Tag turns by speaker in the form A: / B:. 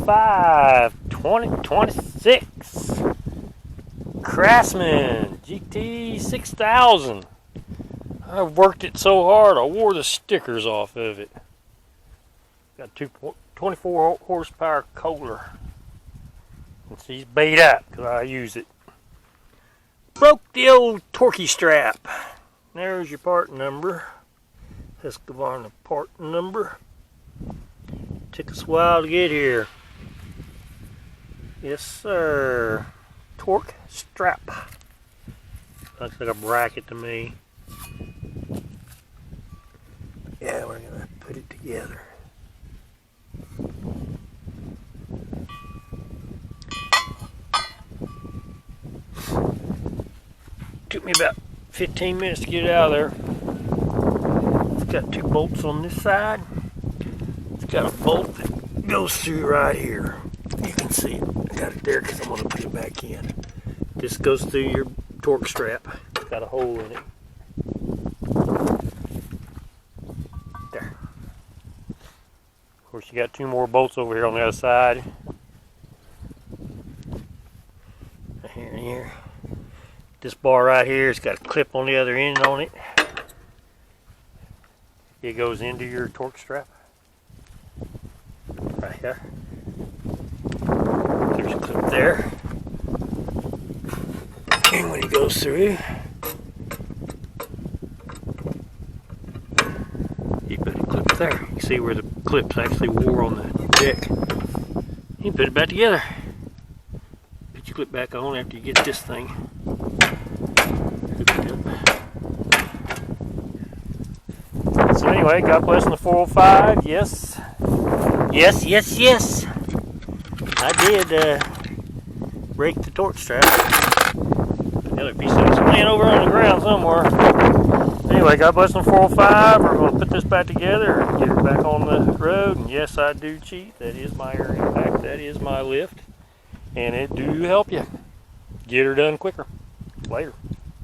A: 405 2026 Craftsman GT 6000. I worked it so hard I wore the stickers off of it. Got 24 horsepower Kohler. And she's beat up because I use it. Broke the old torquey strap. There's your part number. Husqvarna part number. Took us a while to get here. Yes, sir. Torque strap. Looks like a bracket to me. Yeah, we're gonna put it together. Took me about 15 minutes to get it out of there. It's got two bolts on this side. It's got a bolt that goes through right here. You can see it. I got it there because I'm going to put it back in. This goes through your torque strap. It's got a hole in it. There. Of course, you got two more bolts over here on the other side. Here and here. This bar right here, it's got a clip on the other end on it. It goes into your torque strap. Right here. There's a clip there. And when it goes through, you put a clip there. You can see where the clips actually wore on the deck. You put it back together. Put your clip back on after you get this thing. So anyway, God bless the 405. Yes. Yes. I did break the torque strap. The other piece of it's laying over on the ground somewhere. Anyway, God bless the 405. We're going to put this back together and get it back on the road. And yes, I do cheat. That is my air impact. That is my lift. And it do help you get her done quicker. Later.